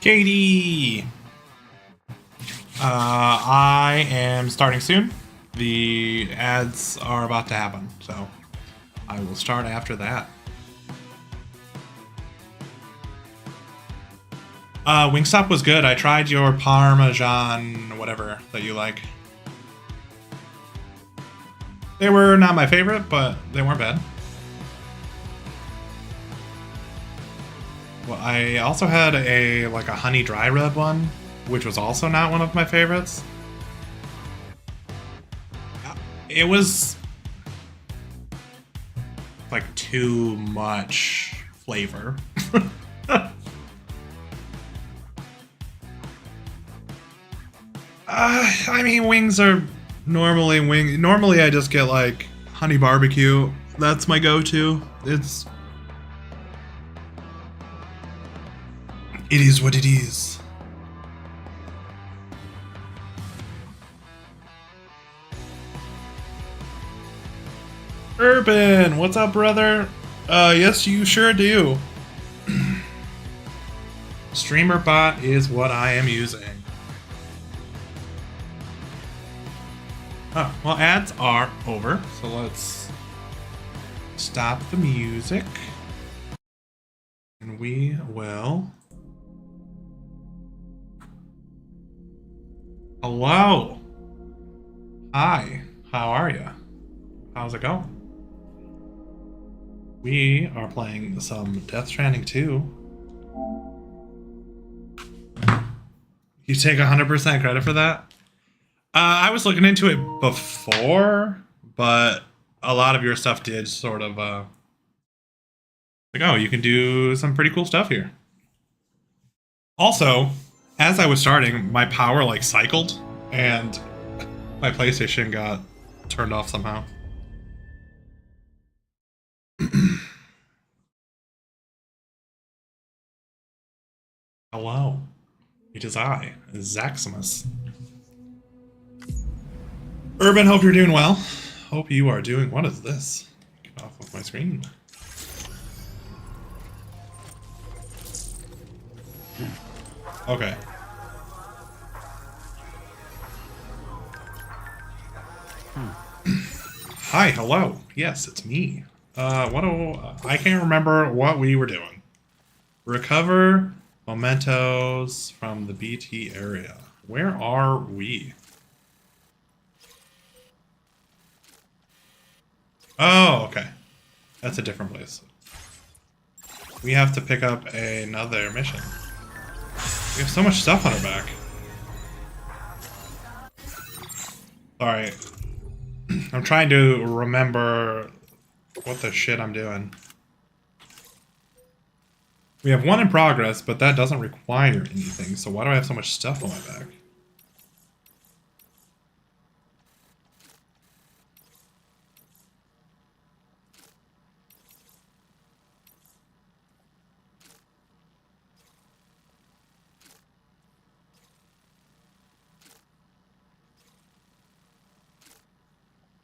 Katie! I am starting soon. The ads are about to happen, so I will start after that. Wingstop was good. I tried your Parmesan whatever that you like. They were not my favorite, but they weren't bad. Well, I also had a honey dry rub one, which was also not one of my favorites. It was like too much flavor. I mean, wings are normally Normally, I just get like honey barbecue. That's my go-to. It is what it is. Urban, what's up, brother? Yes, you sure do. Streamer bot is what I am using. Oh, well, ads are over, so let's stop the music. And we will... Hello! Hi, how are you? How's it going? We are playing some Death Stranding 2. You take 100% credit for that? I was looking into it before, but a lot of your stuff did sort of, like, oh, you can do some pretty cool stuff here. Also, as I was starting, my power, like, cycled, and my PlayStation got turned off somehow. Hello. It is I, Zaximus. Urban, hope you're doing well. Hope you are doing... What is this? Get off of my screen. Okay. Hi, hello. Yes, it's me. I can't remember what we were doing. Recover mementos from the BT area. Where are we? Oh, okay. That's a different place. We have to pick up another mission. We have so much stuff on our back. Sorry. I'm trying to remember what the shit I'm doing. We have one in progress, but that doesn't require anything, so why do I have so much stuff on my back?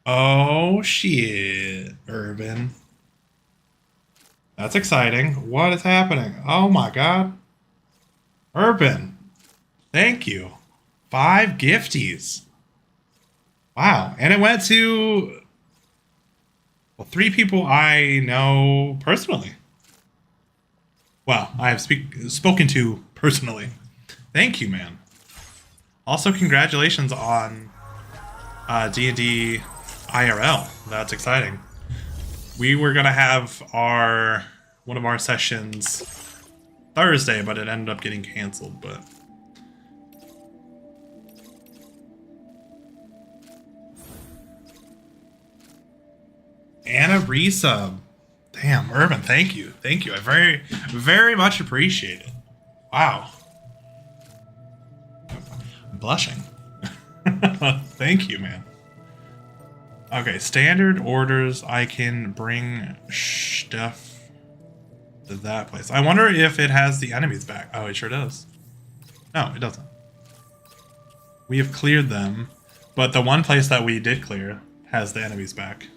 Oh, shit, Urban. That's exciting. What is happening? Oh my god. Urban. Thank you. 5 gifties. Wow. And it went to... well, 3 people I know personally. Well, I have spoken to personally. Thank you, man. Also, congratulations on D&D IRL. That's exciting. We were gonna have one of our sessions Thursday, but it ended up getting canceled. But Anna resub. Damn, Urban, thank you. Thank you. I very, very much appreciate it. Wow. I'm blushing. Thank you, man. Okay, standard orders. I can bring stuff to that place. I wonder if it has the enemies back. Oh, it sure does. No, it doesn't. We have cleared them, but the one place that we did clear has the enemies back.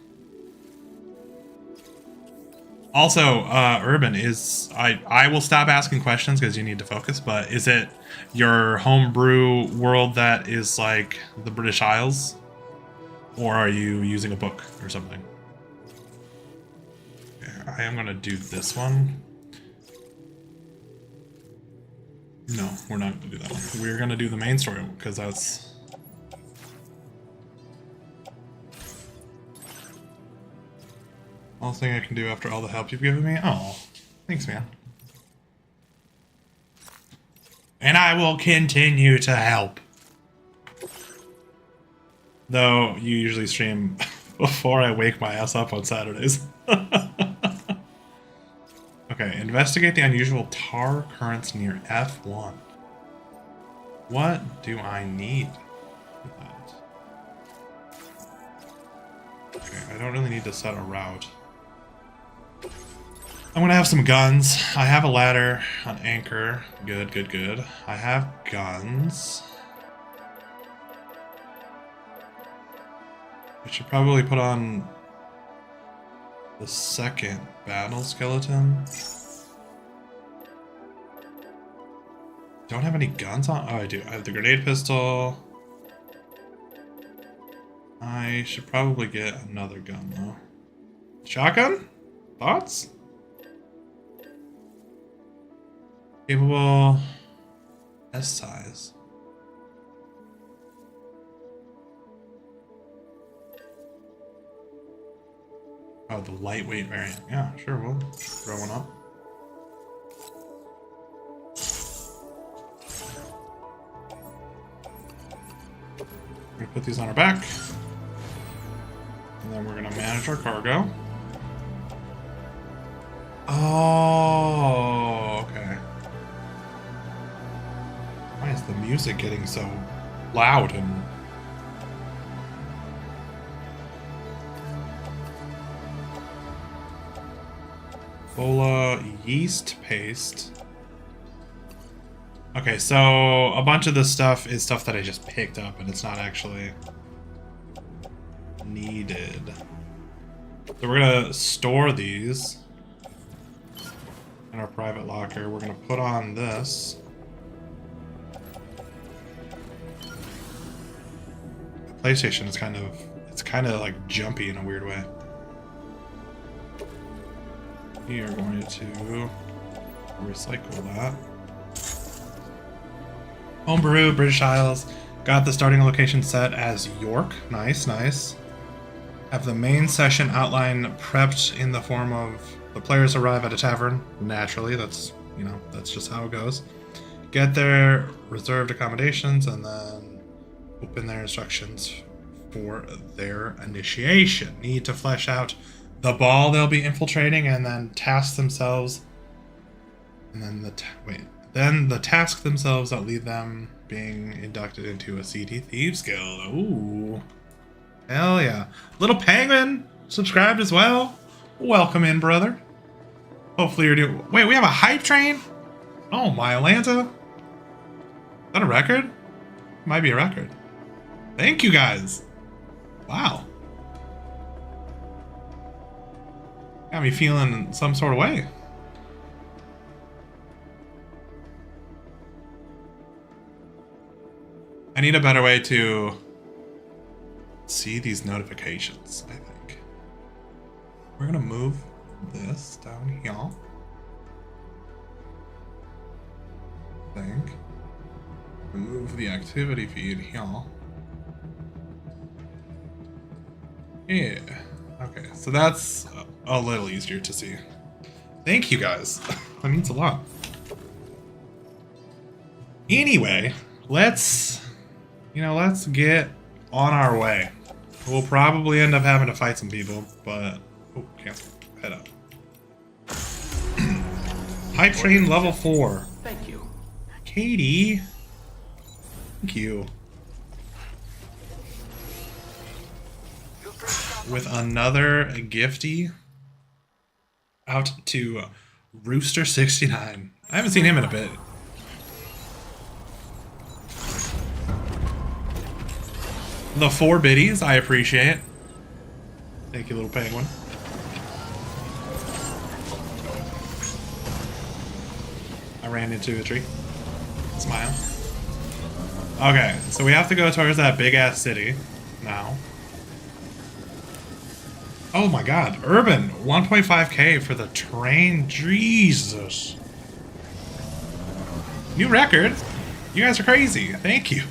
Also, Urban, is I will stop asking questions because you need to focus, but is it your homebrew world that is like the British Isles? Or are you using a book or something? Okay, I am gonna do this one. No, we're not gonna do that one. We're gonna do the main story because that's... all thing I can do after all the help you've given me? Oh, thanks, man. And I will continue to help. Though you usually stream before I wake my ass up on Saturdays. Okay, investigate the unusual tar currents near F1. What do I need for that? Okay, I don't really need to set a route. I'm gonna have some guns. I have a ladder, an anchor. Good, good, good. I have guns. I should probably put on the second battle skeleton. Don't have any guns on? Oh, I do. I have the grenade pistol. I should probably get another gun, though. Shotgun? Thoughts? Capable S size. Oh, the lightweight variant. Yeah, sure, we'll throw one up. We're gonna put these on our back. And then we're gonna manage our cargo. Oh, okay. Why is the music getting so loud and... Bola yeast paste. Okay, so a bunch of this stuff is stuff that I just picked up and it's not actually needed. So we're gonna store these in our private locker. We're gonna put on this. The PlayStation is it's kind of like jumpy in a weird way. We are going to recycle that. Homebrew, British Isles. Got the starting location set as York. Nice, nice. Have the main session outline prepped in the form of the players arrive at a tavern. Naturally, that's, you know, that's just how it goes. Get their reserved accommodations and then open their instructions for their initiation. Need to flesh out the ball they'll be infiltrating and then task themselves. And then then the task themselves that lead them being inducted into a CD Thieves Guild. Ooh. Hell yeah. Little Penguin subscribed as well. Welcome in, brother. Hopefully you're doing... Wait, we have a hype train? Oh, my Atlanta. Is that a record? Might be a record. Thank you, guys. Wow. Got me feeling some sort of way. I need a better way to see these notifications, I think. We're gonna move this down here. I think. Move the activity feed here. Yeah. Okay, so that's a little easier to see. Thank you guys. That means a lot. Anyway, let's get on our way. We'll probably end up having to fight some people, but... Oh, cancel. Head up. Hype train level 4. Thank you. Katie. Thank you. With another gifty out to Rooster69. I haven't seen him in a bit. The 4 biddies, I appreciate. Thank you, little penguin. ran into a tree. Smile. Okay, so we have to go towards that big-ass city now. Oh my god, Urban, 1.5k for the train. Jesus. New record. You guys are crazy. Thank you.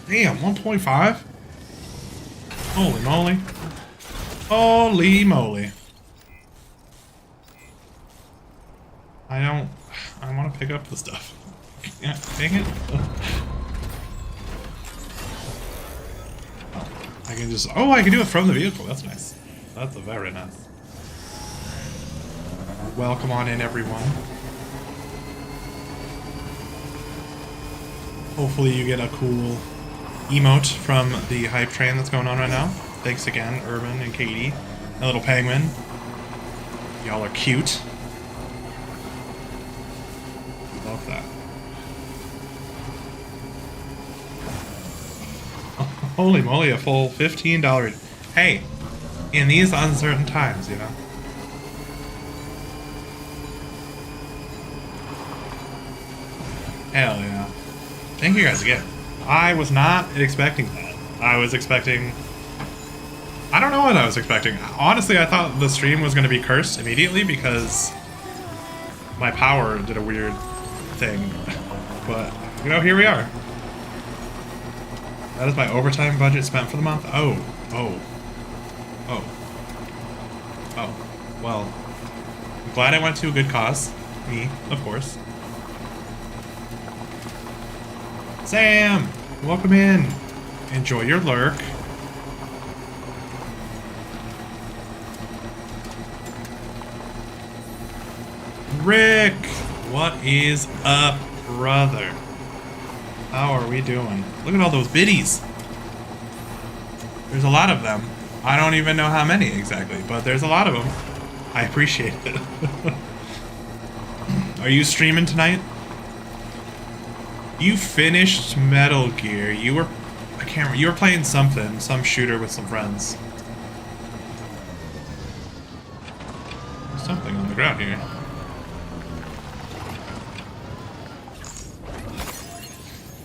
Damn, 1.5? Holy moly. Holy moly. I want to pick up the stuff. Yeah, dang it. Oh, I can just, oh, I can do it from the vehicle. That's nice. That's very nice. Welcome on in, everyone. Hopefully you get a cool emote from the hype train that's going on right now. Thanks again, Urban and Katie. A little penguin. Y'all are cute. Love that. Holy moly, a full $15. Hey, in these uncertain times, you know. Hell yeah. Thank you guys again. I was not expecting that. I was expecting... I don't know what I was expecting. Honestly, I thought the stream was going to be cursed immediately because my power did a weird thing. But, you know, here we are. That is my overtime budget spent for the month. Oh. Well, I'm glad I went to a good cause. Me, of course. Sam! Welcome in. Enjoy your lurk. Rick! What is up, brother? How are we doing? Look at all those biddies. There's a lot of them. I don't even know how many exactly, but there's a lot of them. I appreciate it. Are you streaming tonight? You finished Metal Gear. You were... I can't remember. You were playing something. Some shooter with some friends. There's something on the ground here.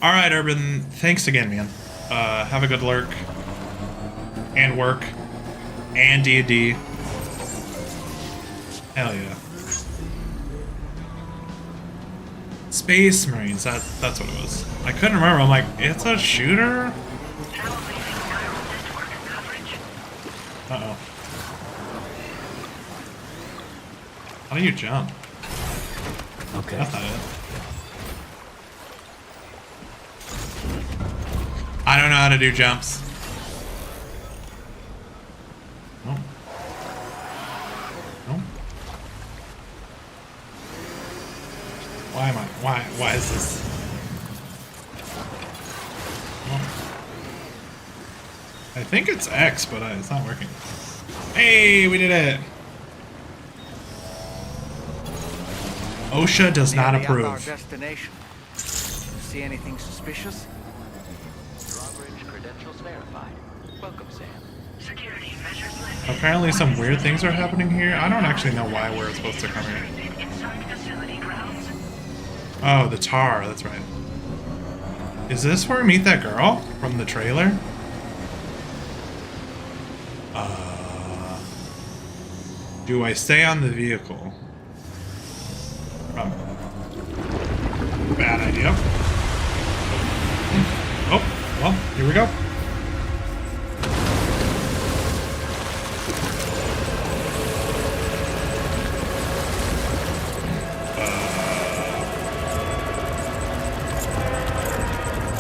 Alright, Urban. Thanks again, man. Have a good lurk. And work. And D&D. Hell yeah. Space Marines, that's what it was. I couldn't remember, I'm like, it's a shooter? Uh-oh. How do you jump? Okay. That's not it. I don't know how to do jumps. No. No. Why am I? Why is this? Oh. I think it's X, but it's not working. Hey, we did it! OSHA does not approve. Our destination. See anything suspicious? Drawbridge credentials verified. Welcome, Sam. Security measures lifted. Apparently some weird things are happening here. I don't actually know why we're supposed to come here. Inside facility grounds. Oh, the tar, that's right. Is this where we meet that girl from the trailer? Do I stay on the vehicle? Bad idea. Oh, well, here we go.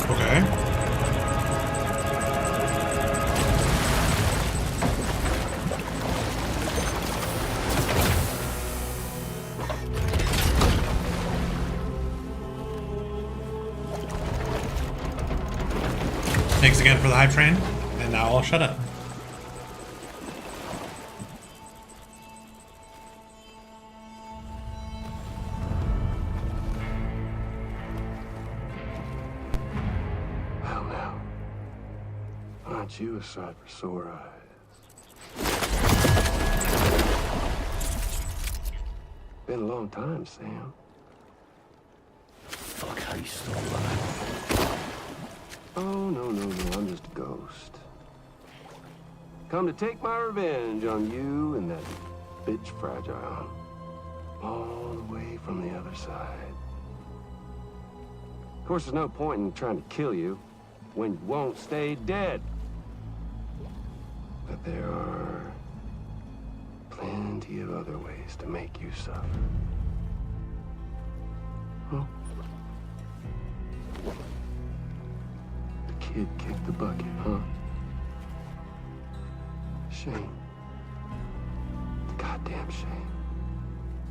Okay. Thanks again for the hype train, and now I'll shut up. Well, now, aren't you a sight for sore eyes? Been a long time, Sam. How you still alive? Oh, no, I'm just a ghost. Come to take my revenge on you and that bitch Fragile. All the way from the other side. Of course, there's no point in trying to kill you when you won't stay dead. But there are plenty of other ways to make you suffer. Huh? The kid kicked the bucket, huh? Shame. Goddamn shame.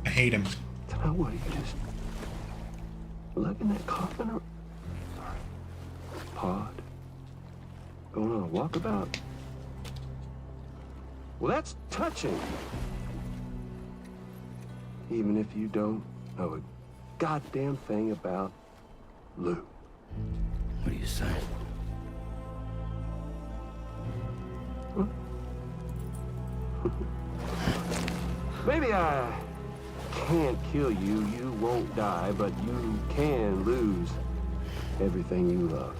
I hate him. So now what, you just lugging that coffin or pod? Going on a walkabout? Well, that's touching. Even if you don't know a goddamn thing about Lou. What are you saying? Huh? Maybe I can't kill you, you won't die, but you can lose everything you love.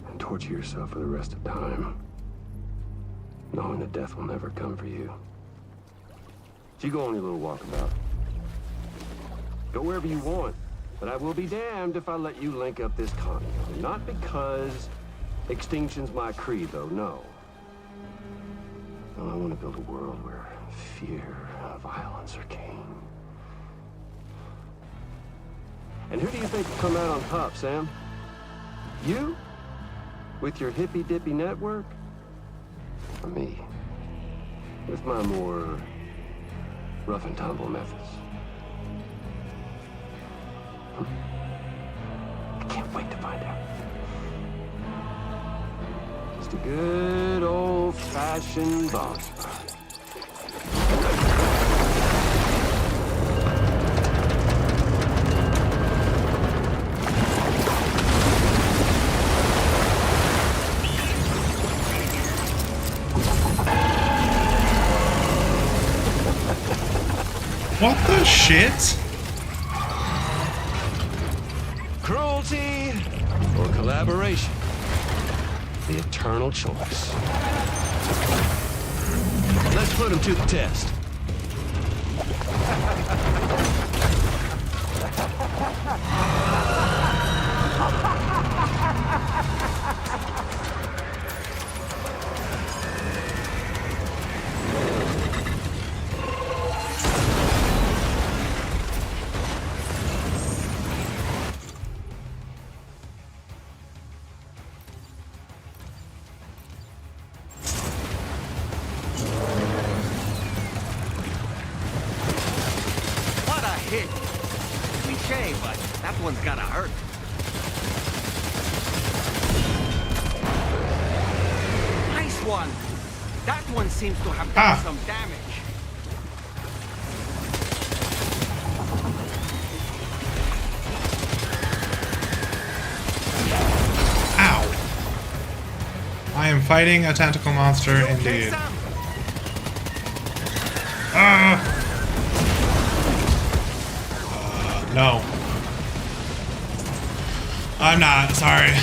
And torture yourself for the rest of time, knowing that death will never come for you. So you go on your little walkabout. Go wherever you want, but I will be damned if I let you link up this continent. Not because extinction's my creed, though, no. No, I want to build a world where fear and violence are king. And who do you think will come out on top, Sam? You? With your hippy-dippy network? Or me? With my more rough and tumble methods? I can't wait to find out. Just a good old-fashioned boss fight. What the shit? Cruelty or collaboration? The eternal choice. Let's put him to the test. What a hit! Cliche, but that one's gotta hurt. Nice one! That one seems to have done some damage. Ow. I am fighting a tentacle monster You okay, indeed. Sam? No. I'm not, sorry.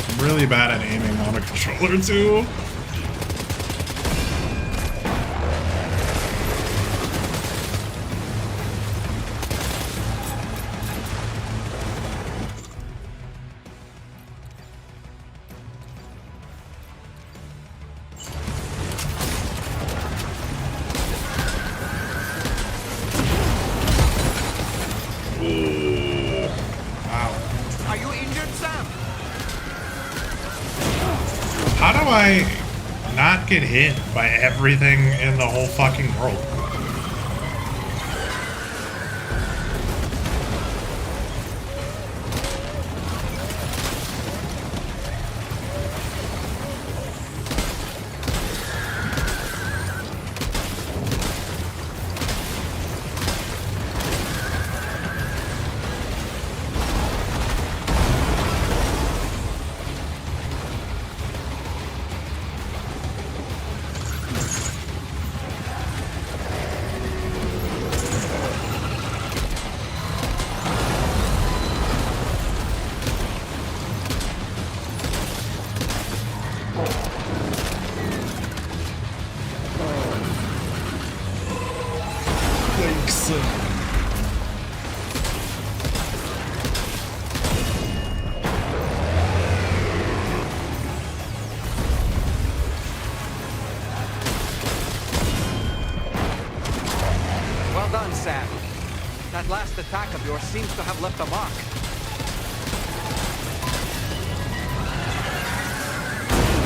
I'm really bad at aiming on a controller too. Are you injured, Sam? How do I not get hit by everything in the whole fucking world? Yes! Well done, Sam. That last attack of yours seems to have left a mark.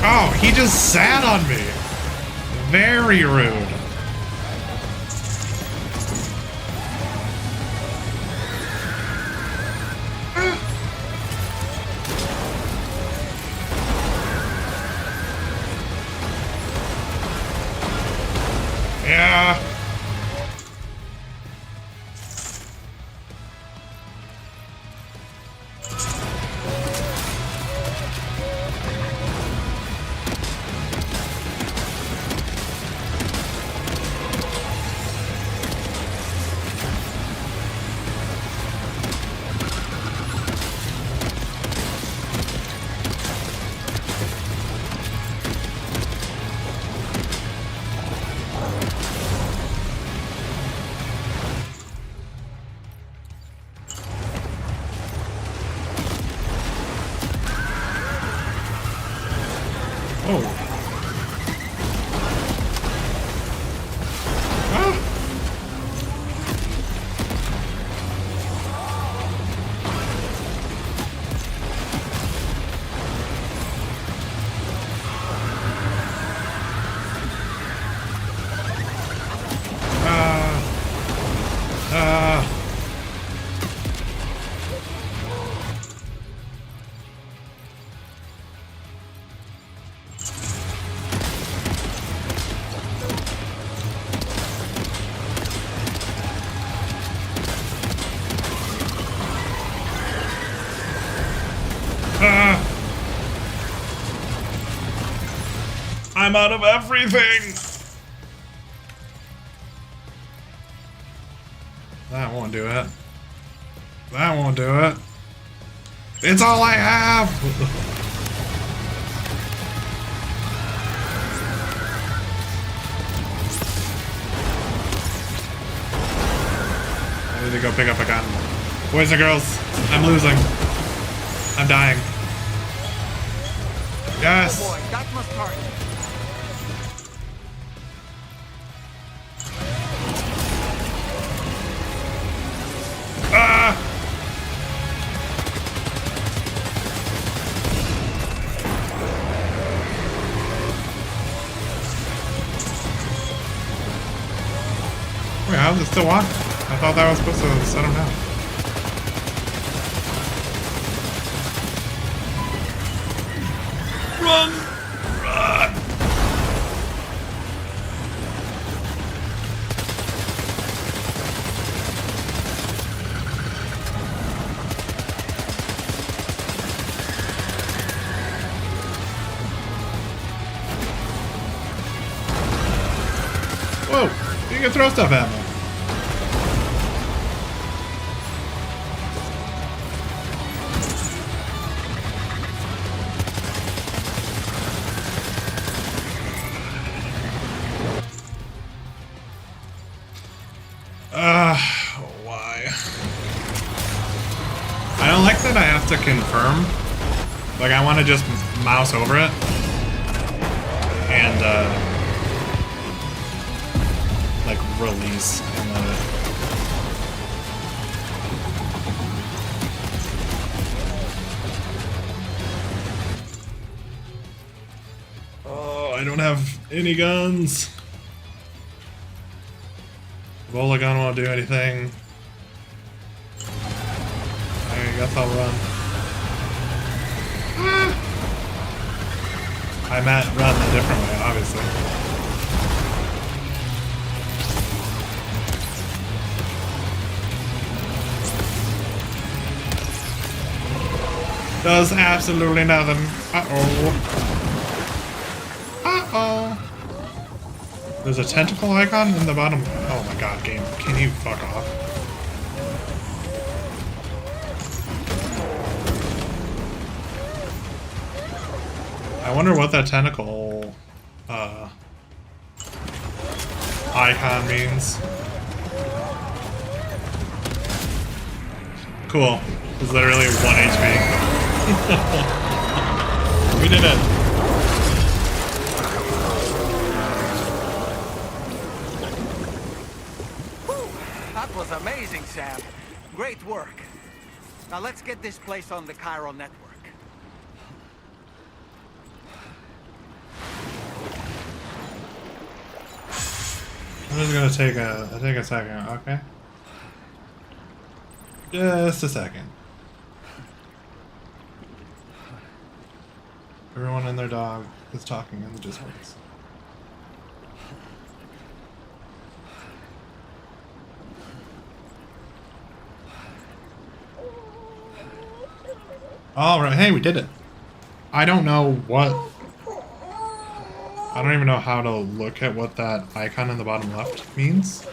Oh, he just sat on me. Very rude. Yeah. Oh. Ah. Uh. I'm out of everything. That won't do it. That won't do it. It's all I have. I need to go pick up a gun. Boys and girls, I'm losing. I'm dying. Yes. Oh boy, that must hurt. Ah! Wait, how does it still on? I thought that was supposed to set him down. Run! Run! Whoa! You can throw stuff at me. Why? I don't like that I have to confirm. Like, I want to just mouse over it. And, like, release and let it. Oh, I don't have any guns. Bola gun won't do anything. I guess I'll run. I meant run a different way, obviously. Does absolutely nothing. Uh-oh. Uh-oh. There's a tentacle icon in the bottom. Oh my god, game. Can you fuck off? I wonder what that tentacle icon means. Cool. It's literally 1 HP. We did it. That was amazing, Sam. Great work. Now let's get this place on the Chiral network. I'm just gonna take a second, okay? Just a second. Everyone and their dog is talking in the Discords. Alright, hey, we did it. I don't know what... I don't even know how to look at what that icon in the bottom left means.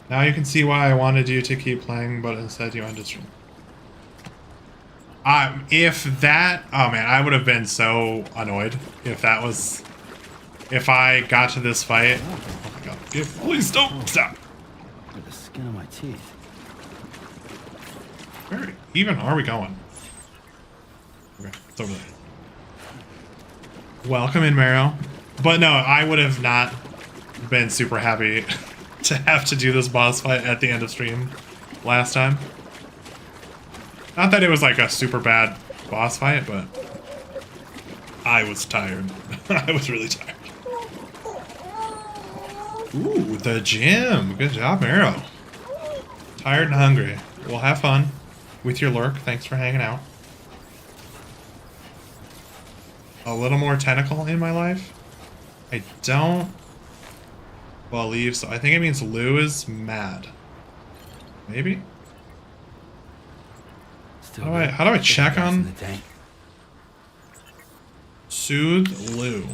Now you can see why I wanted you to keep playing, but instead you ended stream. If that... Oh man, I would have been so annoyed if that was... If I got to this fight... Oh my god. Please don't stop! With the skin of my teeth. Where even are we going? Okay, it's over there. Welcome in, Marrow. But no, I would have not been super happy to have to do this boss fight at the end of stream last time. Not that it was like a super bad boss fight, but I was tired. I was really tired. Ooh, the gym. Good job, Marrow. Tired and hungry. Well, have fun with your lurk. Thanks for hanging out. A little more tentacle in my life? I don't believe so. I think it means Lou is mad. Maybe? How do I check on Soothe Lou?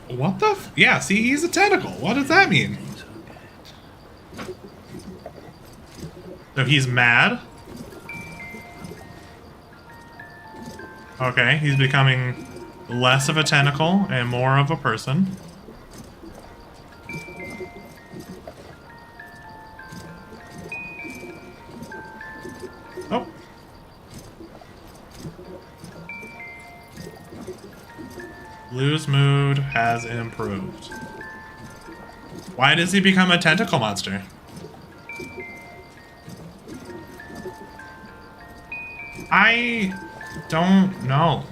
What the f— yeah, see, he's a tentacle. What does that mean? So he's mad? Okay, he's becoming less of a tentacle and more of a person. Oh. Lou's mood has improved. Why does he become a tentacle monster? I don't know.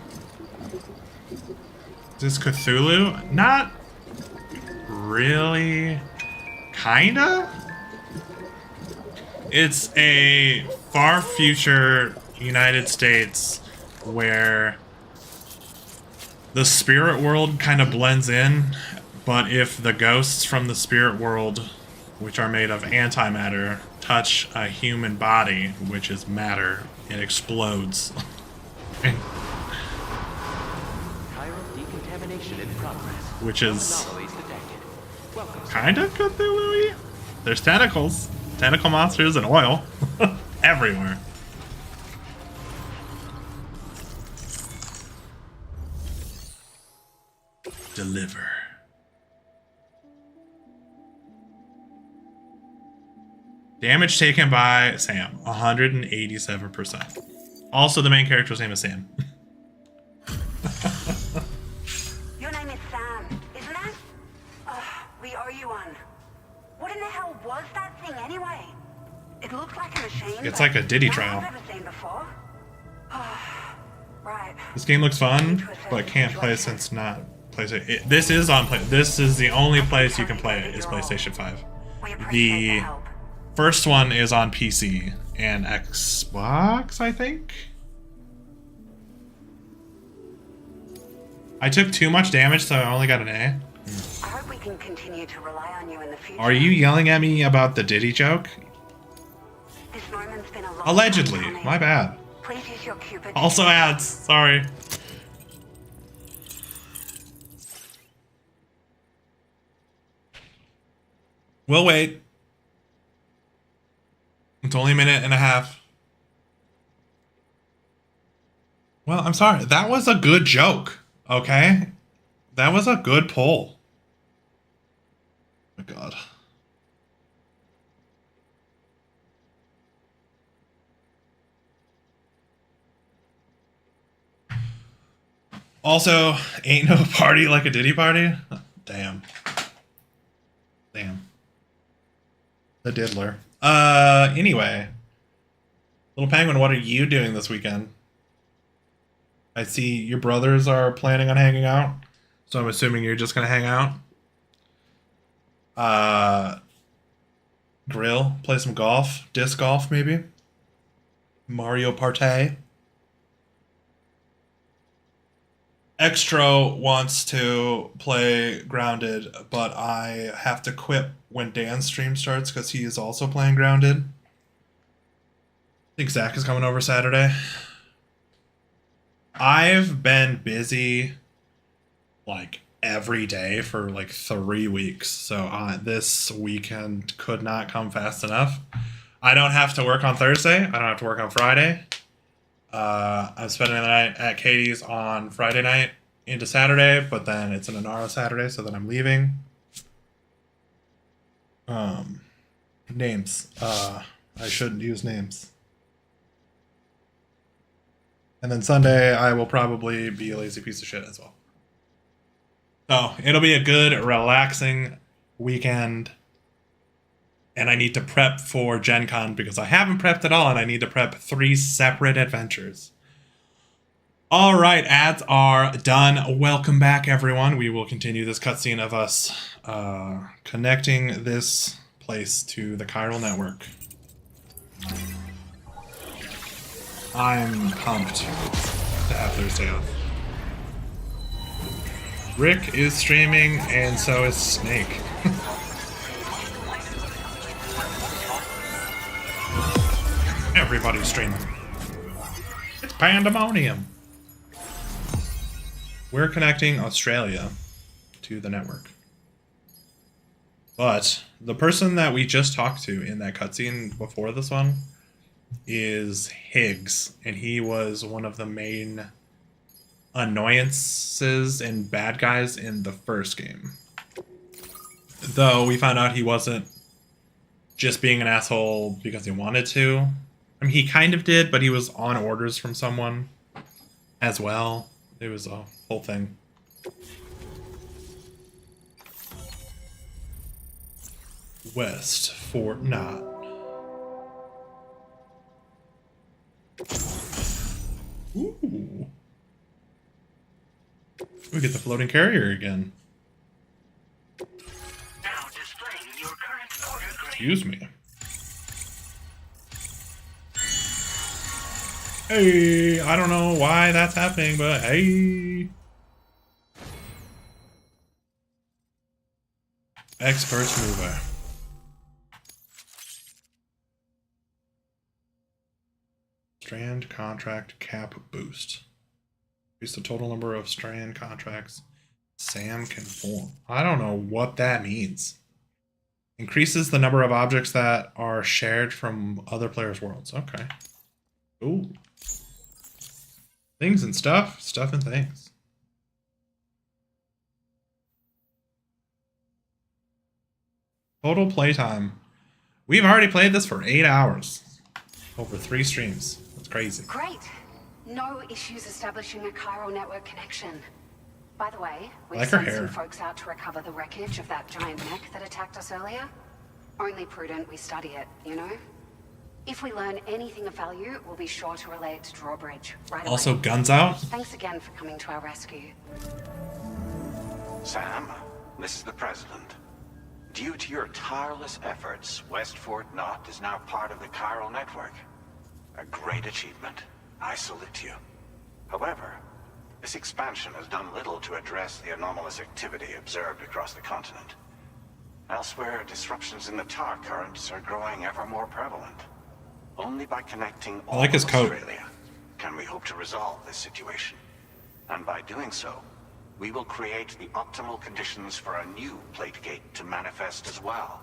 Is this Cthulhu? Not really. Kinda? It's a far future United States where the spirit world kind of blends in, but if the ghosts from the spirit world, which are made of antimatter, touch a human body, which is matter, it explodes. Chiral decontamination in progress. Which is Anomalies detected. Welcome. kind of Cthulhu-y. There's tentacles, tentacle monsters, and oil everywhere. Deliver. Damage taken by Sam, 187%. Also, the main character's name is Sam. Your name is Sam, isn't it? We owe you one. What in the hell was that thing anyway? It looked like a machine. It's like a Diddy but trial. I've never seen before. Right. This game looks fun, but can't play since not PlayStation. This is on play. This is the only place you can play it is PlayStation 5. We appreciate The the help. first one is on PC and Xbox, I think. I took too much damage, so I only got an A. I hope we can continue to rely on you in the future. Are you yelling at me about the Diddy joke? This moment's been a long Allegedly. time coming. My bad. Please use your Cupid. Also ads. Sorry. We'll wait. It's only a minute and a half. Well, I'm sorry. That was a good joke. Okay. That was a good pull. Oh my god. Also, ain't no party like a Diddy party. Damn. Damn. The diddler. Anyway. Little Penguin, what are you doing this weekend? I see your brothers are planning on hanging out. So I'm assuming you're just gonna hang out. Grill, play some golf, disc golf maybe. Mario Party. Extro wants to play Grounded, but I have to quit when Dan's stream starts because he is also playing Grounded. I think Zach is coming over Saturday. I've been busy like every day for like 3 weeks, so this weekend could not come fast enough. I don't have to work on Thursday. I don't have to work on Friday. I'm spending the night at Katie's on Friday night into Saturday, but then it's an Inara Saturday, so then I'm leaving. Names. I shouldn't use names. And then Sunday, I will probably be a lazy piece of shit as well. So it'll be a good, relaxing weekend. And I need to prep for Gen Con because I haven't prepped at all, and I need to prep 3 separate adventures. All right, ads are done. Welcome back, everyone. We will continue this cutscene of us connecting this place to the chiral network. I'm pumped to have Thursday off. Rick is streaming, and so is Snake. Everybody's streaming. It's pandemonium. We're connecting Australia to the network. But the person that we just talked to in that cutscene before this one is Higgs, and he was one of the main annoyances and bad guys in the first game. Though we found out he wasn't just being an asshole because he wanted to. I mean, he kind of did, but he was on orders from someone as well. It was a whole thing. West Fort Knott. Ooh. We get the floating carrier again. Now displaying your current order grade. Excuse me. Hey, I don't know why that's happening, but hey. Expert mover. Strand contract cap boost. Increase the total number of strand contracts Sam can form. I don't know what that means. Increases the number of objects that are shared from other players' worlds. Okay. Ooh. Things and stuff. Stuff and things. Total playtime. We've already played this for 8 hours. Over 3 streams. That's crazy. Great. No issues establishing a chiral network connection. By the way, we Like her sent some hair. folks out to recover the wreckage of that giant mech that attacked us earlier. Only prudent we study it, you know? If we learn anything of value, we'll be sure to relay it to Drawbridge right away. Also, guns out. Thanks again for coming to our rescue. Sam, this is the President. Due to your tireless efforts, West Fort Knott is now part of the chiral network. A great achievement. I salute you. However, this expansion has done little to address the anomalous activity observed across the continent. Elsewhere, disruptions in the tar currents are growing ever more prevalent. Only by connecting all like his of coat. Australia can we hope to resolve this situation. And by doing so, we will create the optimal conditions for a new Plategate to manifest as well.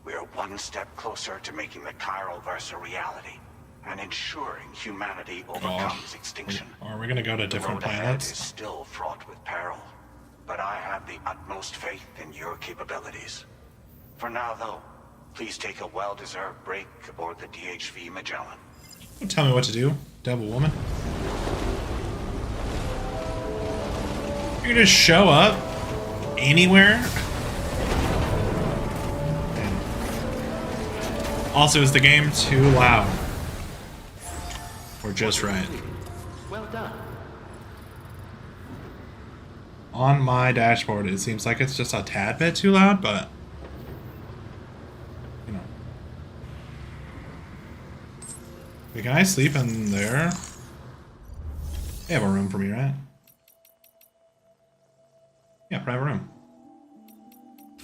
We are one step closer to making the chiral verse a reality. and ensuring humanity overcomes extinction. Are we gonna go to different The road ahead is planets? still fraught with peril, but I have the utmost faith in your capabilities. For now, though, please take a well-deserved break aboard the DHV Magellan. Don't tell me what to do, devil woman. You can just show up anywhere. And also, is the game too loud? Or just right? Well done. On my dashboard, it seems like it's just a tad bit too loud, but you know. Wait, can I sleep in there? They have a room for me, right? Yeah, private room.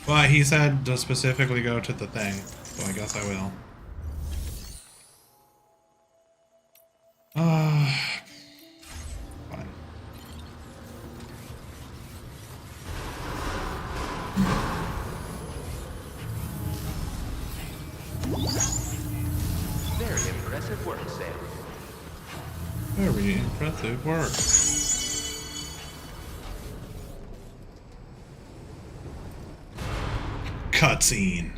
But he said to specifically go to the thing, so I guess I will. Fine. Very impressive work, Sam. Very impressive work. Cutscene.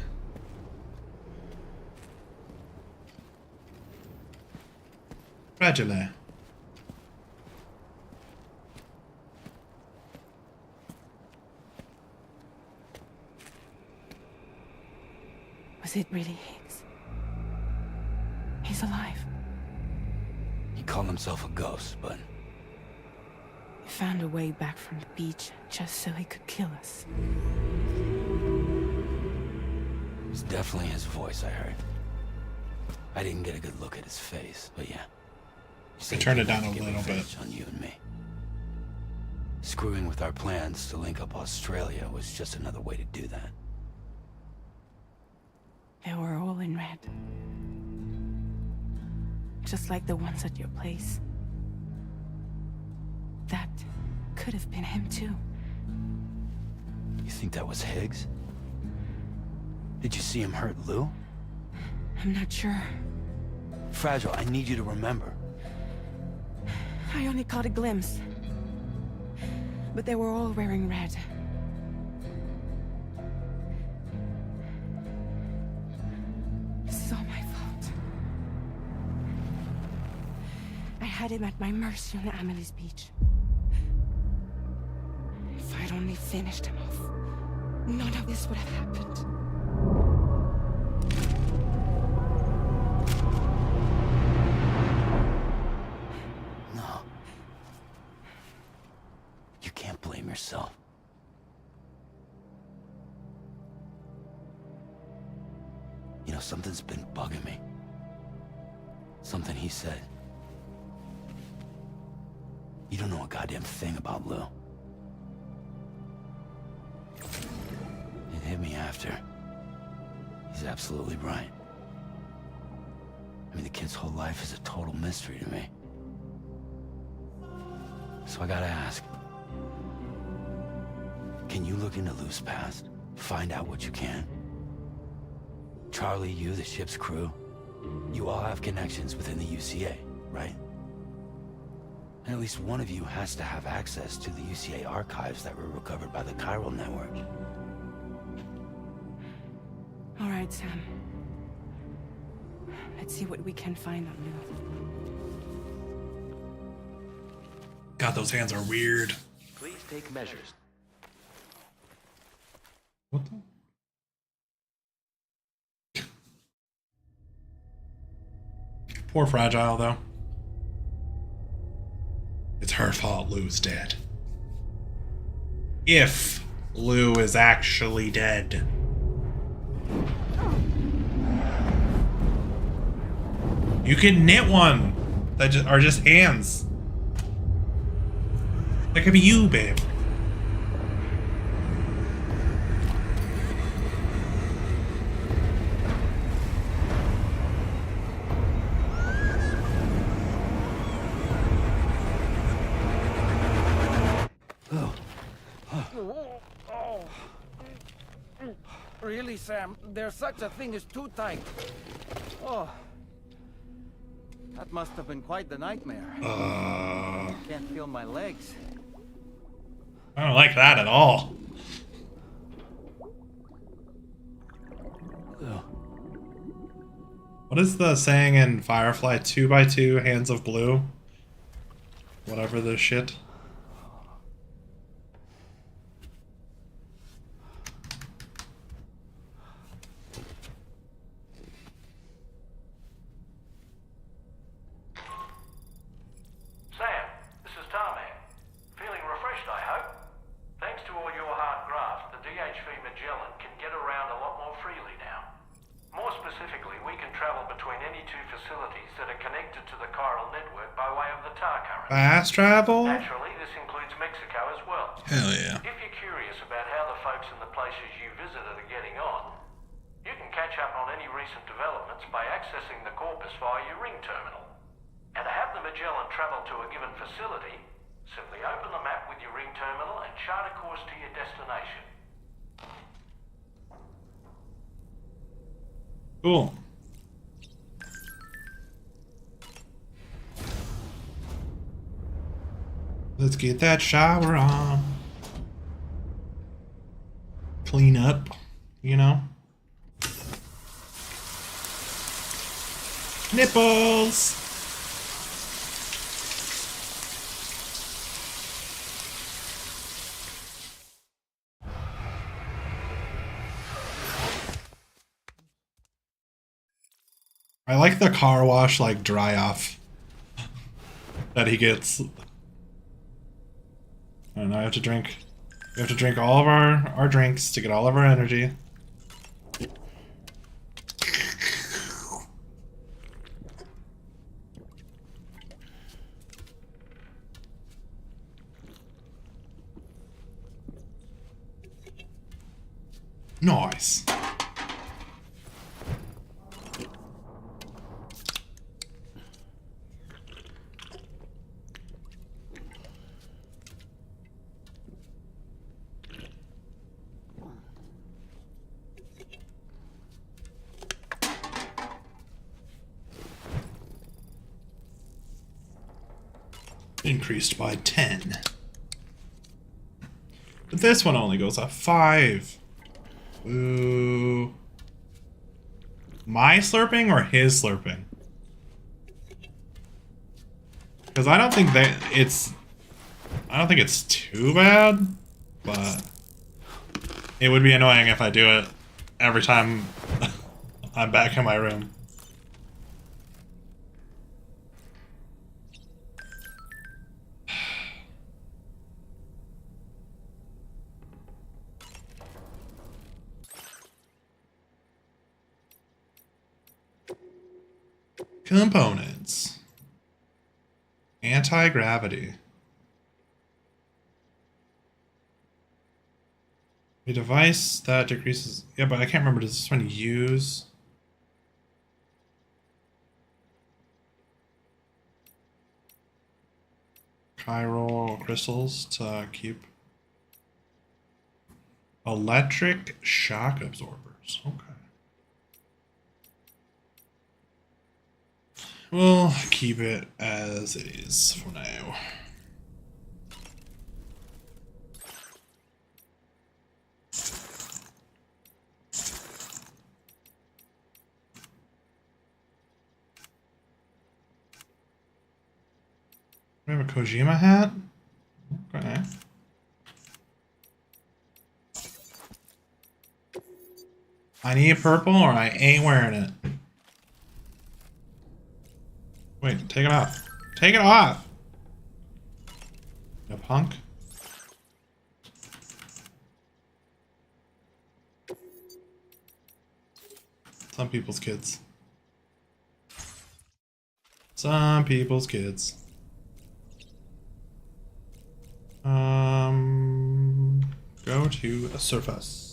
Fragile. Was it really Higgs? He's alive. He called himself a ghost, but He found a way back from the beach just so he could kill us. it's definitely his voice I heard. I didn't get a good look at his face, but yeah. I turned it down a Give little bit. advantage on you and me. Screwing with our plans to link up Australia was just another way to do that. They were all in red. Just like the ones at your place. That could have been him too. You think that was Higgs? Did you see him hurt Lou? I'm not sure. Fragile, I need you to remember. I only caught a glimpse. But they were all wearing red. This is all my fault. I had him at my mercy on Amelie's beach. If I'd only finished him off, none of this would have happened. No. You can't blame yourself. You know, something's been bugging me. Something he said. You don't know a goddamn thing about Lou. It hit me after. He's absolutely right. I mean, the kid's whole life is a total mystery to me. So I gotta ask. Can you look into Lou's past? Find out what you can? Charlie, you, the ship's crew, you all have connections within the UCA, right? And at least one of you has to have access to the UCA archives that were recovered by the Chiral Network. All right, Sam. Let's see what we can find on Lou. God, those hands are weird. Please take measures. What the? Poor Fragile, though. It's her fault Lou's dead. If Lou is actually dead. You can knit one that are just hands. That could be you, babe. Really, Sam? There's such a thing as too tight. Oh. That must have been quite the nightmare. Can't feel my legs. I don't like that at all. What is the saying in Firefly? 2 by 2 hands of blue? Whatever the shit. Sam, this is Tarman. Feeling refreshed, I hope? Thanks to all your hard graft, the DHV Magellan can get around a lot more freely now. More specifically, we can travel between any two facilities that are connected to the chiral network by way of the tar current. Fast travel? Naturally, this includes Mexico as well. Hell yeah. If you're curious about how the folks in the places you visited are getting on, you can catch up on any recent developments by accessing the Corpus via your ring terminal. And to have the Magellan travel to a given facility, simply open the map with your ring terminal and chart a course to your destination. Cool. Let's get that shower on. Clean up, you know? Nipples! I like the car wash, like, dry off that he gets. And I have to drink. We have to drink all of our drinks to get all of our energy. Nice. Increased by 10. But this one only goes up 5. Ooh. My slurping or his slurping? Because I don't think it's too bad, but it would be annoying if I do it every time I'm back in my room. Components. Anti-gravity. A device that decreases... Yeah, but I can't remember. Does this one use... chiral crystals to keep... Electric shock absorbers. Okay. We'll keep it as it is for now. We have a Kojima hat? Okay. I need purple or I ain't wearing it. Wait, take it off. Take it off! You punk. Some people's kids. Some people's kids. Go to a surface.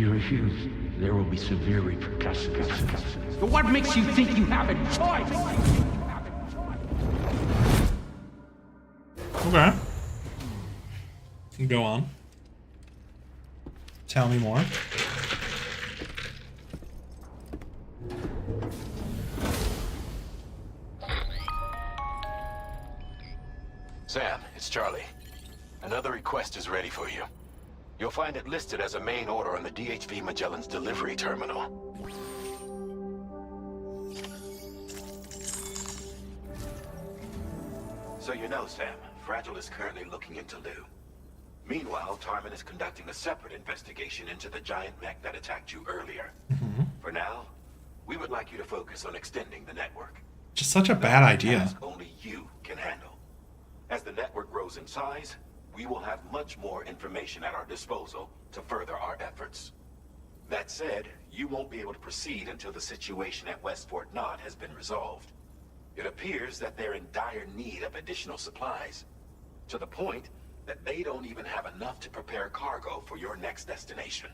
you refuse, there will be severe repercussions. But what makes you think you have a choice? Okay. Go on. Tell me more. Sam, it's Charlie. Another request is ready for you. You'll find it listed as a main order on the DHV Magellan's delivery terminal. So you know, Sam, Fragile is currently looking into Lou. Meanwhile, Tarman is conducting a separate investigation into the giant mech that attacked you earlier. For now, we would like you to focus on extending the network. Just such a bad idea. Task only you can handle. As the network grows in size, we will have much more information at our disposal to further our efforts. That said, you won't be able to proceed until the situation at West Fort Knott has been resolved. It appears that they're in dire need of additional supplies, to the point that they don't even have enough to prepare cargo for your next destination.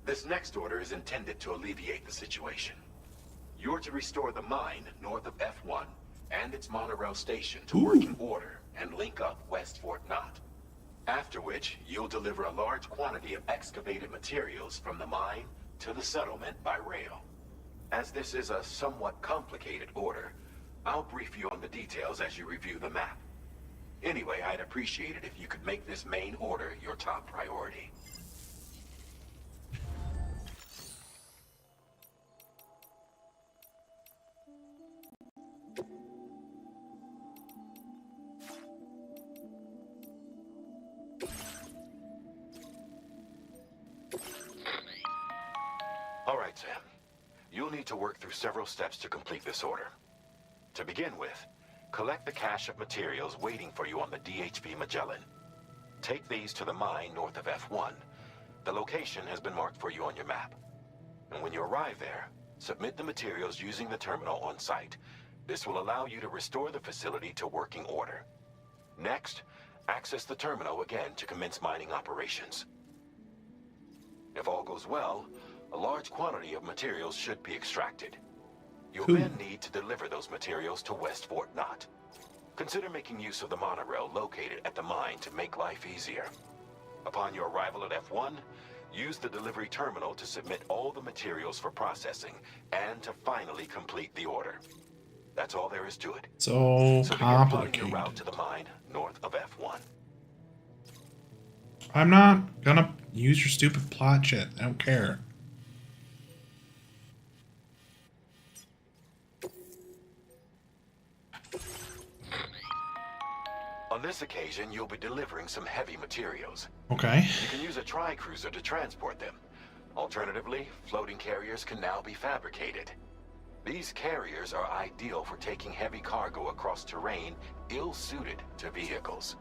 This next order is intended to alleviate the situation. You're to restore the mine north of F1 and its monorail station to working order and link up West Fort Knott. After which, you'll deliver a large quantity of excavated materials from the mine to the settlement by rail. As this is a somewhat complicated order, I'll brief you on the details as you review the map. Anyway, I'd appreciate it if you could make this main order your top priority. All right, Sam. You'll need to work through several steps to complete this order. To begin with, collect the cache of materials waiting for you on the DHV Magellan. Take these to the mine north of F1. The location has been marked for you on your map. And when you arrive there, submit the materials using the terminal on site. This will allow you to restore the facility to working order. Next, access the terminal again to commence mining operations. If all goes well, a large quantity of materials should be extracted. You'll then need to deliver those materials to West Fort Knott. Consider making use of the monorail located at the mine to make life easier. Upon your arrival at F1, use the delivery terminal to submit all the materials for processing and to finally complete the order. That's all there is to it. So begin plotting complicated. your route to the mine north of F1. I'm not gonna use your stupid plot shit. I don't care. On this occasion, you'll be delivering some heavy materials. Okay. You can use a tri-cruiser to transport them. Alternatively, floating carriers can now be fabricated. These carriers are ideal for taking heavy cargo across terrain ill-suited to vehicles.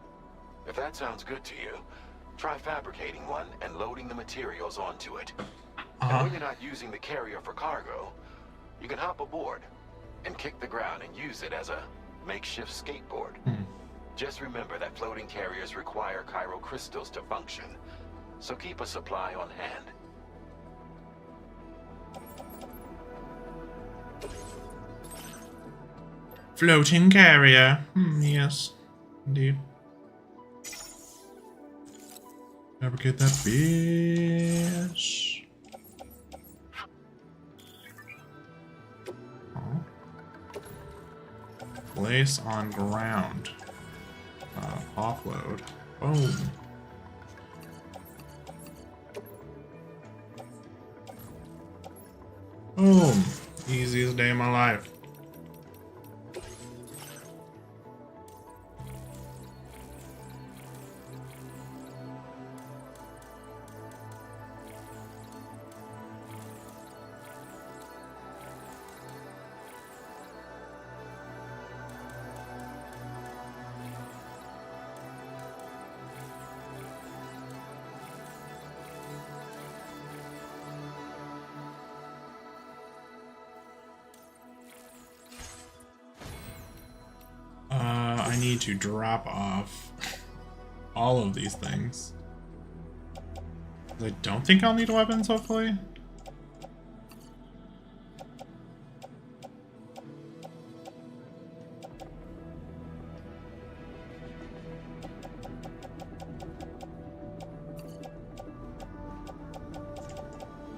If that sounds good to you, try fabricating one and loading the materials onto it. And when you're not using the carrier for cargo, you can hop aboard and kick the ground and use it as a makeshift skateboard. Just remember that floating carriers require chiral crystals to function, so keep a supply on hand. Floating carrier. Yes, indeed. Fabricate that bitch. Oh. Place on ground. Offload. Boom. Boom. Easiest day of my life. I need to drop off all of these things. I don't think I'll need weapons, hopefully.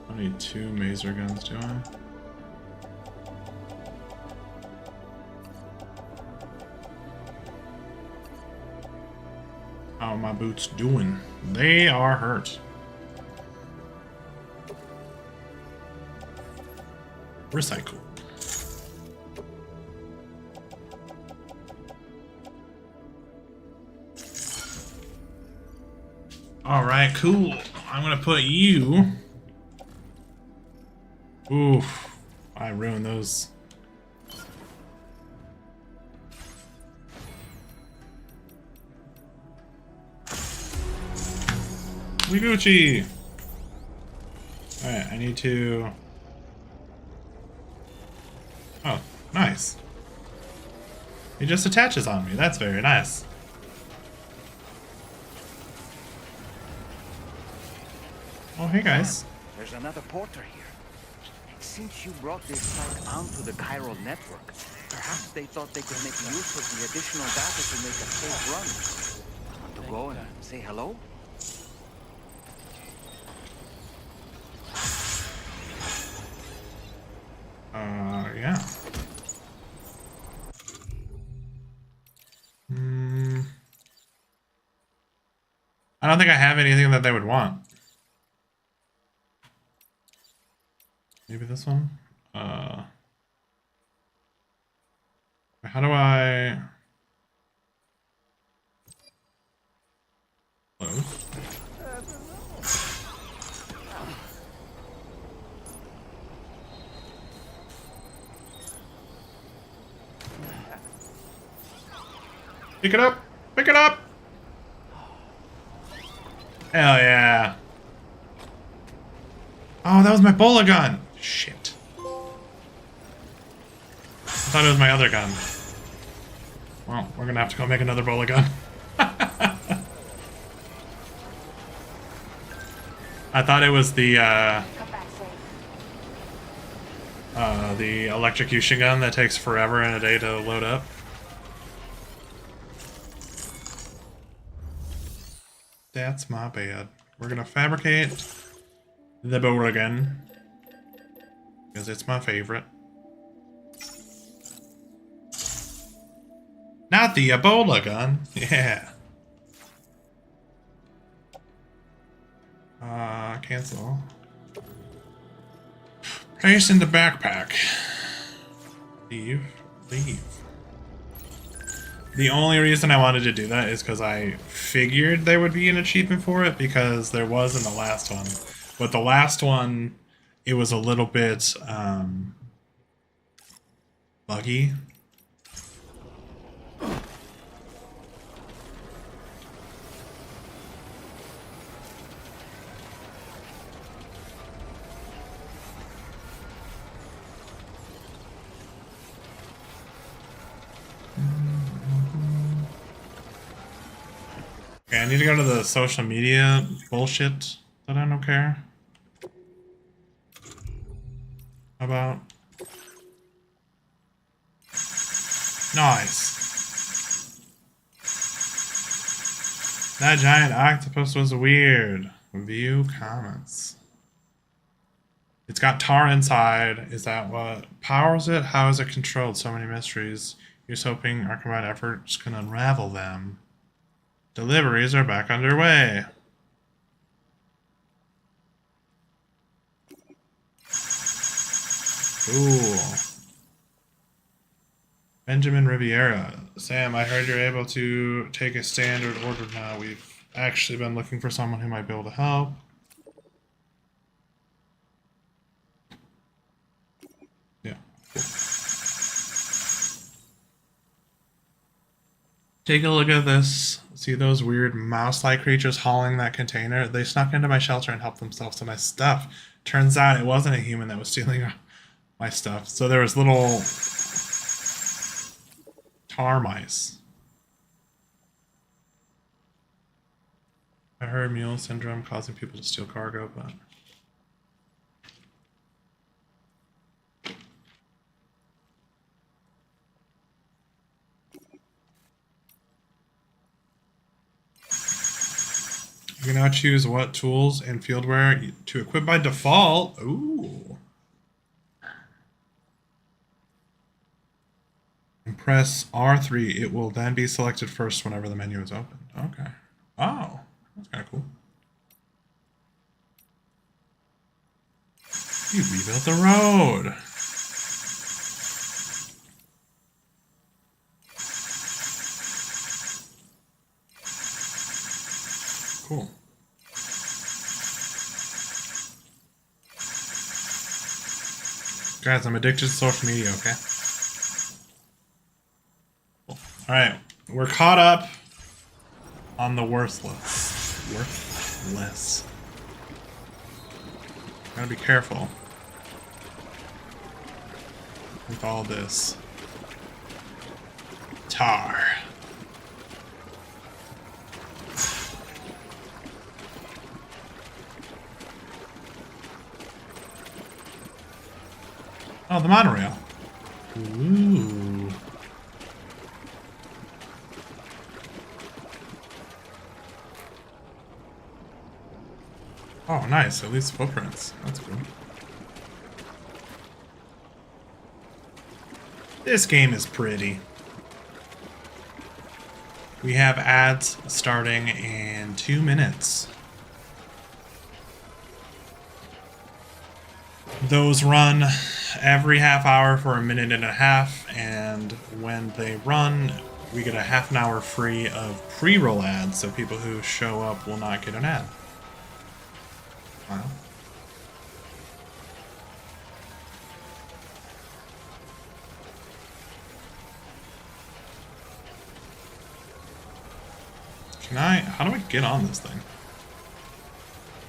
I need 2 maser guns, do I? How are my boots doing? They are hurt. Recycle. All right, cool. I'm gonna put you. Oof, I ruined those. We Gucci. All right, I need to. Oh, nice. He just attaches on me. That's very nice. Oh, hey guys. There's another porter here. Since you brought this site onto the chiral network, perhaps they thought they could make use of the additional data to make a safe run. Want to go and say hello? Yeah. I don't think I have anything that they would want. Maybe this one? How do I... Close? Pick it up! Pick it up! Hell yeah. Oh, that was my bola gun! Shit. I thought it was my other gun. Well, we're gonna have to go make another bola gun. I thought it was the electrocution gun that takes forever and a day to load up. That's my bad. We're gonna fabricate the bola gun because it's my favorite. Not the Ebola gun. Yeah. Cancel. Place in the backpack. Leave. Leave. The only reason I wanted to do that is because I figured there would be an achievement for it because there was in the last one. But the last one, it was a little bit buggy. Okay, I need to go to the social media bullshit that I don't care about. Nice. That giant octopus was weird. View comments. It's got tar inside. Is that what powers it? How is it controlled? So many mysteries. Here's hoping our combined efforts can unravel them. Deliveries are back underway. Cool. Benjamin Riviera. Sam, I heard you're able to take a standard order now. We've actually been looking for someone who might be able to help. Yeah. Cool. Take a look at this. See those weird mouse-like creatures hauling that container? They snuck into my shelter and helped themselves to my stuff. Turns out it wasn't a human that was stealing my stuff. So there was little tar mice. I heard mule syndrome causing people to steal cargo, but you can now choose what tools and fieldware to equip by default. Ooh. And press R3. It will then be selected first whenever the menu is open. Okay. Oh, that's kind of cool. You rebuilt the road. Cool. Guys, I'm addicted to social media, okay? Cool. Alright, we're caught up on the worthless. Worthless. Gotta be careful with all this tar. Oh, the monorail. Ooh. Oh, nice. At least footprints. That's cool. This game is pretty. We have ads starting in 2 minutes. Those run every half hour for 1.5 minutes, and when they run, we get a half an hour free of pre-roll ads, so people who show up will not get an ad. Wow. How do I get on this thing?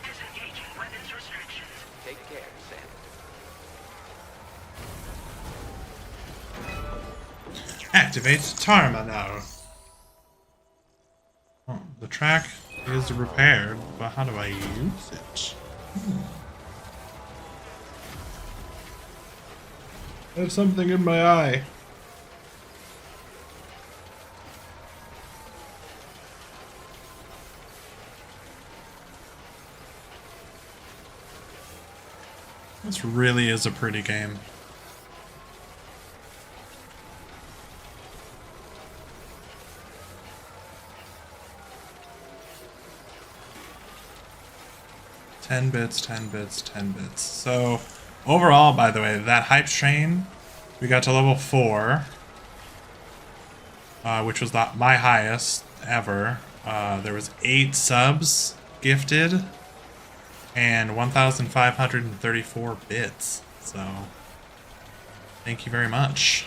Disengaging weapons restrictions. Take care, Sam. Activate terminal. Oh, the track is repaired, but how do I use it? I have something in my eye. This really is a pretty game. $10 bits, 10 bits, 10 bits. So overall, by the way, that hype train, we got to level 4, which was my highest ever. There was 8 subs gifted and 1,534 bits. So thank you very much.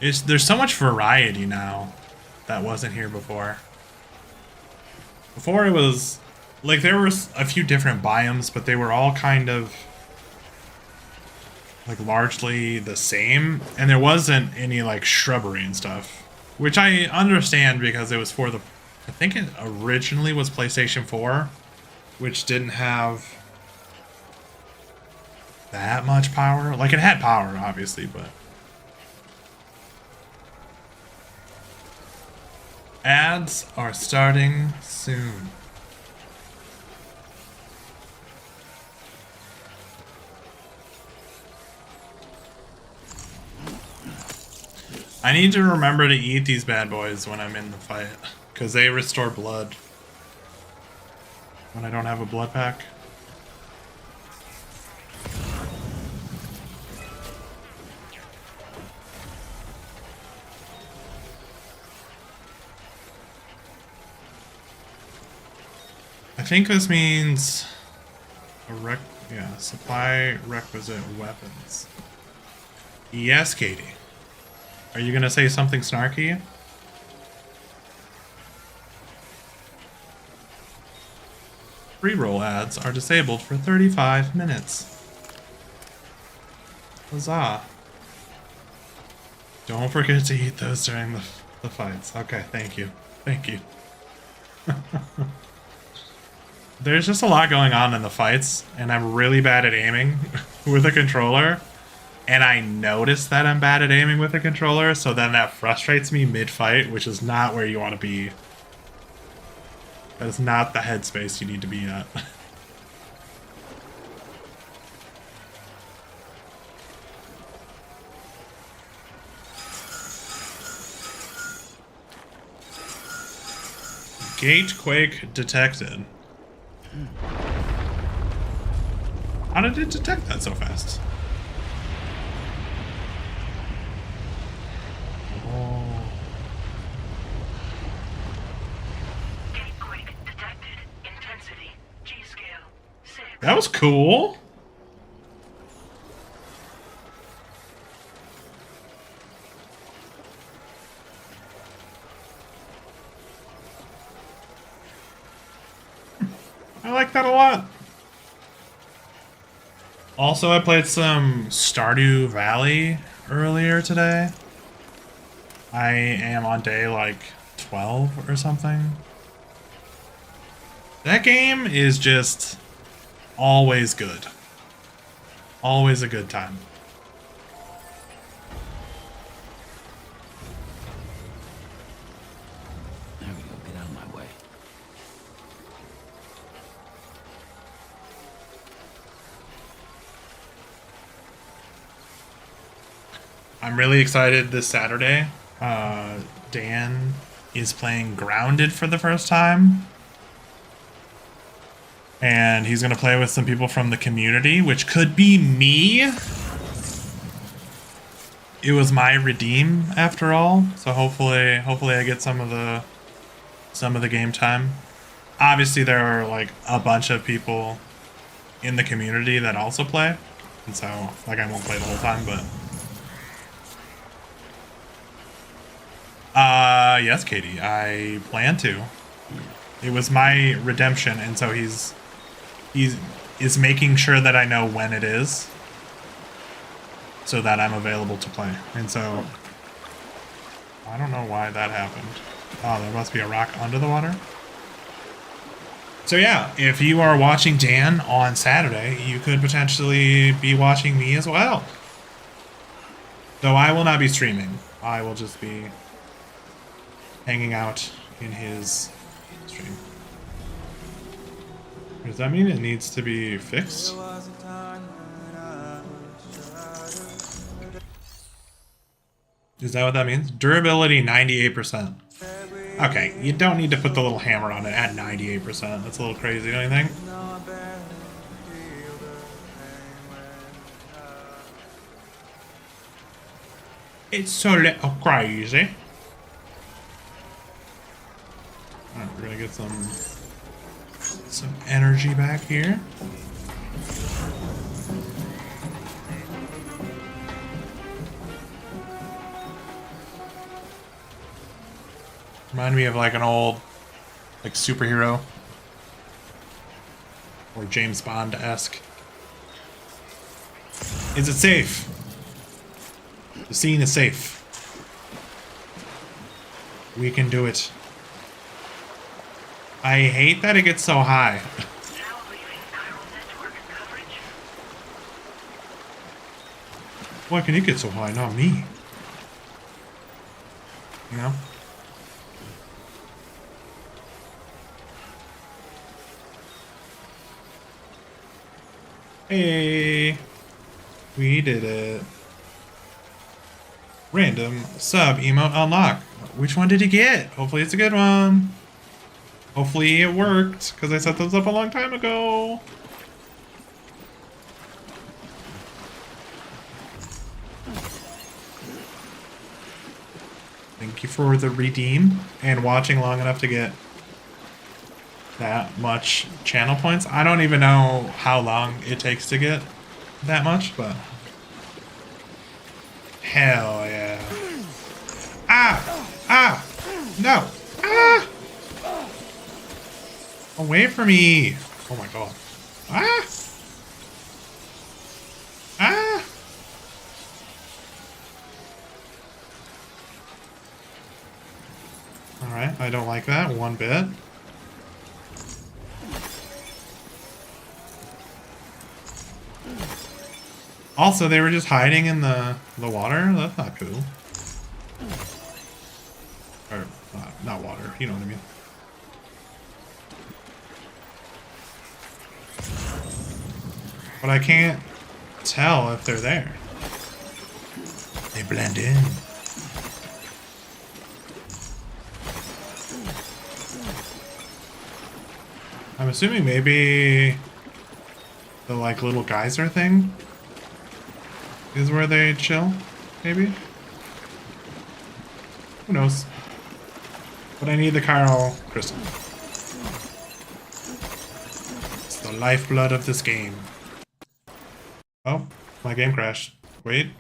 There's so much variety now that wasn't here before. Before it was like there was a few different biomes, but they were all kind of like largely the same, and there wasn't any like shrubbery and stuff, which I understand because it was for the, I think it originally was PlayStation 4, which didn't have that much power. Like it had power obviously, but ads are starting soon. I need to remember to eat these bad boys when I'm in the fight, because they restore blood when I don't have a blood pack. I think this means supply requisite weapons. Yes, Katie. Are you gonna say something snarky? Pre-roll ads are disabled for 35 minutes. Huzzah. Don't forget to eat those during the fights. Okay, thank you. Thank you. There's just a lot going on in the fights, and I'm really bad at aiming with a controller. And I notice that I'm bad at aiming with a controller, so then that frustrates me mid-fight, which is not where you want to be. That is not the headspace you need to be at. Gate quake detected. How did it detect that so fast? Oh. Gatequake detected. Intensity. G-scale. 6. That was cool. I like that a lot. Also, I played some Stardew Valley earlier today. I am on day like 12 or something. That game is just always good. Always a good time. There we go. Get out of my way. I'm really excited this Saturday. Dan is playing Grounded for the first time. And he's going to play with some people from the community, which could be me. It was my redeem after all, so hopefully I get some of the game time. Obviously there are like a bunch of people in the community that also play, and so like I won't play the whole time, but yes, Katie, I plan to. It was my redemption, and so he's making sure that I know when it is, so that I'm available to play. And so I don't know why that happened. Oh, there must be a rock under the water. So yeah, if you are watching Dan on Saturday, you could potentially be watching me as well. Though I will not be streaming. I will just be hanging out in his stream. Does that mean it needs to be fixed? Is that what that means? Durability 98%. Okay, you don't need to put the little hammer on it at 98%. That's a little crazy, don't you think? It's a little crazy. Alright, we're gonna get some energy back here. Remind me of like an old like superhero or James Bond-esque. Is it safe? The scene is safe. We can do it. I hate that it gets so high. Now leaving chiral network coverage. Why can it get so high? Not me. You know? Hey, we did it. Random sub emote unlock. Which one did he get? Hopefully it's a good one. Hopefully it worked, because I set those up a long time ago. Thank you for the redeem and watching long enough to get that much channel points. I don't even know how long it takes to get that much, but hell yeah. Ah! Ah! No! Ah! Away from me! Oh my god. Ah! Ah! Alright, I don't like that one bit. Also, they were just hiding in the water? That's not cool. Or, not water, you know what I mean. But I can't tell if they're there. They blend in. I'm assuming maybe the like little geyser thing is where they chill, maybe? Who knows? But I need the chiral crystal. It's the lifeblood of this game. Oh, my game crashed. Wait.